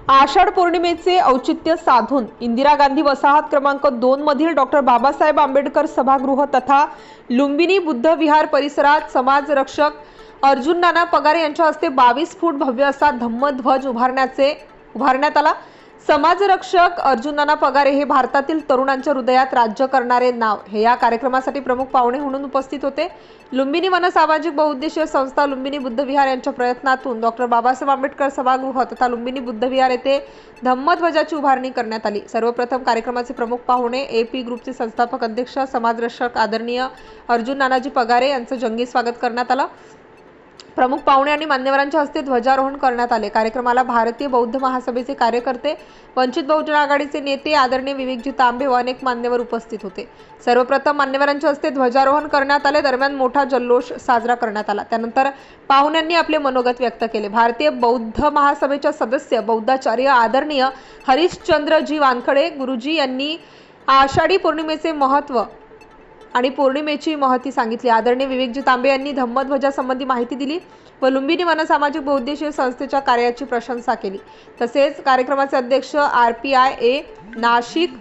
आषाढ पौर्णिमेचे औचित्य साधून इंदिरा गांधी वसाहत क्रमांक 2 मधील डॉक्टर बाबासाहेब आंबेडकर सभागृह तथा लुंबिनी बुद्ध विहार परिसरात समाजरक्षक अर्जुन नाना पगारे यांच्या हस्ते 22 फूट भव्य असा धम्मध्वज उभारण्यात आला। समाजरक्षक अर्जुन नाना पगारे हे भारतातील तरुणांच्या हृदयात राज्य करणारे नाव हे या कार्यक्रमासाठी प्रमुख पाहुणे म्हणून उपस्थित होते। लुंबिनी वन सामाजिक बहुउद्देशीय संस्था लुंबिनी बुद्ध विहार यांच्या प्रयत्नातून डॉक्टर बाबासाहेब आंबेडकर सभागृह तथा लुंबिनी बुद्ध विहार येथे धम्मध्वजाची उभारणी करण्यात आली। सर्वप्रथम कार्यक्रमाचे प्रमुख पाहुणे AP ग्रुपचे संस्थापक अध्यक्ष समाजरक्षक आदरणीय अर्जुन नानाजी पगारे यांचं जंगी स्वागत करण्यात आलं। प्रमुख पाहुणे आणि मान्यवरांच्या हस्ते ध्वजारोहण करण्यात आले। कार्यक्रमाला भारतीय बौद्ध महासभेचे कार्यकर्ते, वंचित बहुजन आघाडीचे नेते आदरणीय विवेकजी तांबे व अनेक मान्यवर उपस्थित होते। सर्वप्रथम मान्यवरांच्या हस्ते ध्वजारोहण करण्यात आले। दरम्यान मोठा जल्लोष साजरा करण्यात आला। त्यानंतर पाहुण्यांनी आपले मनोगत व्यक्त केले। भारतीय बौद्ध महासभेच्या सदस्य बौद्धाचार्य आदरणीय हरिश्चंद्रजी वानखडे गुरुजी यांनी आषाढी पौर्णिमेचे महत्त्व आणि पौर्णिमेची महती सांगितली। आदरणीय विवेकजी तांबे यांनी धम्मध्वजासंबंधी माहिती दिली व लुंबिनी वन सामाजिक बहुउद्देशीय संस्थेच्या कार्याची प्रशंसा केली। तसेच कार्यक्रमाचे अध्यक्ष RPIA नाशिक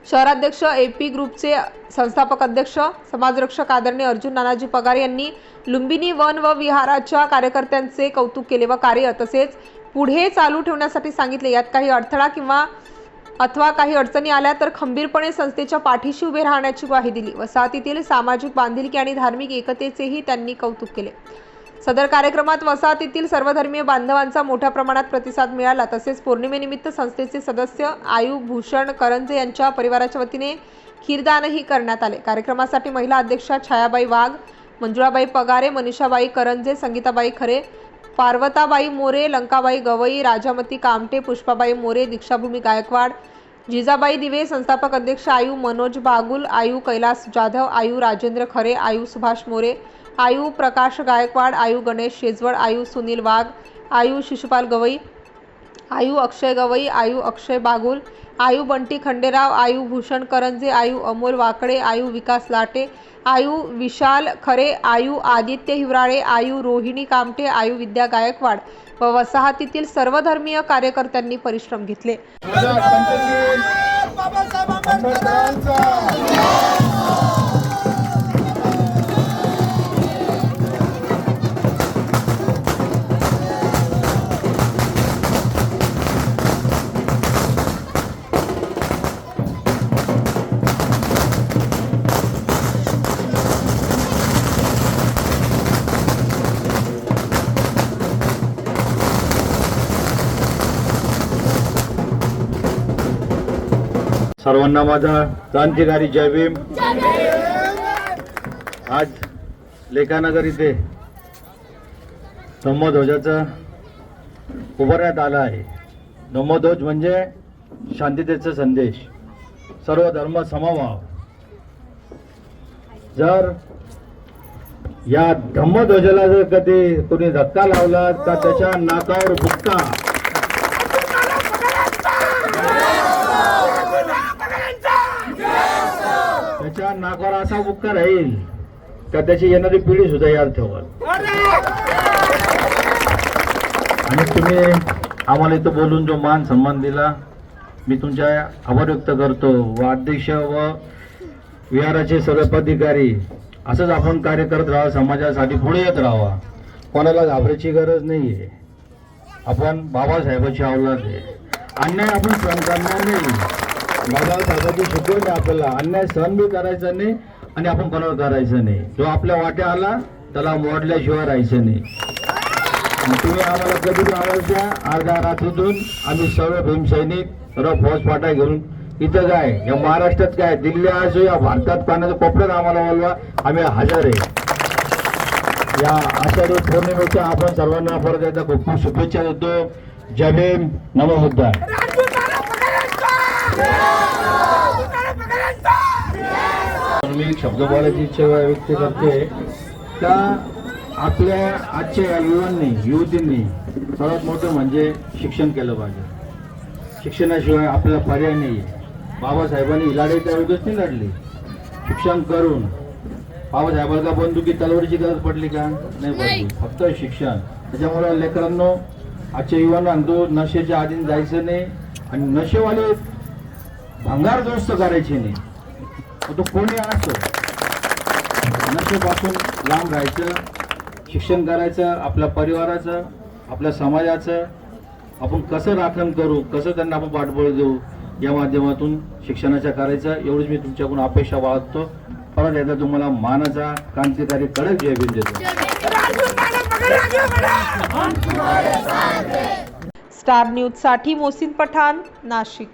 शहराध्यक्ष AP ग्रुपचे संस्थापक अध्यक्ष समाजरक्षक आदरणीय अर्जुन नानाजी पगार यांनी लुंबिनी वन व विहाराच्या कार्यकर्त्यांचे कौतुक केले व कार्य तसेच पुढे चालू ठेवण्यासाठी सांगितले। यात काही अडथळा अथवा काही अडचणी आल्या तर खंबीरपणे संस्थेच्या पाठीशी उभे राहण्याची ग्वाही दिली। वसाहतीतील सामाजिक बांधिलकी आणि धार्मिक एकतेचेही त्यांनी कौतुक केले। सदर कार्यक्रमात वसाहतीतील सर्वधर्मीय बांधवांचा मोठ्या प्रमाणात प्रतिसाद मिळाला। तसेच पौर्णिमेनिमित्त संस्थेचे सदस्य आयु भूषण करंजे यांच्या परिवाराच्या वतीने खीरदानही करण्यात आले। कार्यक्रमासाठी महिला अध्यक्षा छायाबाई वाघ, मंजुळाबाई पगारे, मनीषाबाई करंजे, संगीताबाई खरे, पार्वताबाई मोरे, लंकाबाई गवई, राजामती कामटे, पुष्पाबाई मोरे, दीक्षाभूमी गायकवाड, जिजाबाई दिवे, संस्थापक अध्यक्ष आयु मनोज बागुल, आयु कैलास जाधव, आयु राजेंद्र खरे, आयु सुभाष मोरे, आयु प्रकाश गायकवाड, आयु गणेश शेजवळ, आयु सुनील वाघ, आयु शिशुपाल गवई, आयु अक्षय गवई, आयु अक्षय बागुल, आयु बंटी खंडेराव, आयु भूषण करंजे, आयु अमोल वाकडे, आयु विकास लाटे, आयु विशाल खरे, आयु आदित्य हिवराळे, आयु रोहिणी कामटे, आयु विद्या गायकवाड व वसाहतीतील सर्वधर्मीय कार्यकर्त्यांनी परिश्रम घेतले। सर्वांना माझा क्रांतिकारी जय भीम। आज लेखानगर इथे धम्मध्वजाचा उभारण्यात आला आहे। धम्मध्वज म्हणजे शांततेचा संदेश, सर्व धर्म समभाव। जर या धम्मध्वजाला जर कधी कोणी धक्का लावला तर त्याच्या नाकावर बुक्का, त्याच्या नाकावर असा बुक्का राहील का त्याची येणारी पिढी सुद्धा याद ठेवल। आणि तुम्ही आम्हाला इथं बोलून जो मान सन्मान दिला, मी तुमच्या आभार व्यक्त करतो। व अध्यक्ष व विहाराचे सर्व पदाधिकारी असंच आपण कार्य करत राहा, समाजासाठी पुढे येत राहा। कोणाला घाबरायची गरज नाहीये। आपण बाबासाहेबांची औलाद आहे। अन्याय आपण सहन करणार नाही। बाबासाहेबांची शिकवण आपल्याला अन्याय सहन बी करायचा नाही आणि आपण कोणाला करायचं नाही। जो आपल्या वाट्या आला त्याला मोडल्याशिवाय राहायचं नाही। तुम्ही आम्हाला कधी आवाज द्या, अर्ध्या रात्रीतून आम्ही सर्व भीमसैनिक, सर्व फौजफाटा घेऊन इथं काय या महाराष्ट्रात काय दिल्ली असो या भारतात पाण्याच्या कोपऱ्यात आम्हाला बोलवा, आम्ही हजर आहे। या आषाढी पौर्णिमेच्या आपण सर्वांना परत एकदा खूप खूप शुभेच्छा देतो। जय भीम, नमो बुद्धाय। मी एक शब्द बोलायची इच्छा व्यक्त करते का आपल्या आजच्या युवतींनी सर्वात मोठं म्हणजे शिक्षण केलं पाहिजे। शिक्षणाशिवाय आपल्याला पर्याय नाही। बाबासाहेबांनी ही लढाई त्यावेळेस नाही लढली, शिक्षण करून। बाबासाहेबांना बंदुकी तलवारीची गरज पडली का? नाही पडली, फक्त शिक्षण। त्याच्यामुळे लेकरांनो आजच्या युवकांना नशेच्या आधीन जायचं नाही आणि नशेवाले भंगार दोस्त करायचे नाही. मग तो कोणी असतो, नशेपासून लांब राहायचं, शिक्षण करायचं, आपल्या परिवाराचं, आपल्या समाजाचं आपण कसं राखण करू, कसं त्यांना आपण पाठबळ देऊ, या माध्यमातून शिक्षणाच्या करायचं. एवढीच मी तुमच्याकडून अपेक्षा बाळगतो. परत एकदा तुम्हाला मानाचा क्रांतिकारी कडक जय भीम देतो. स्टार न्यूज साठी मोहसिन पठाण, नाशिक.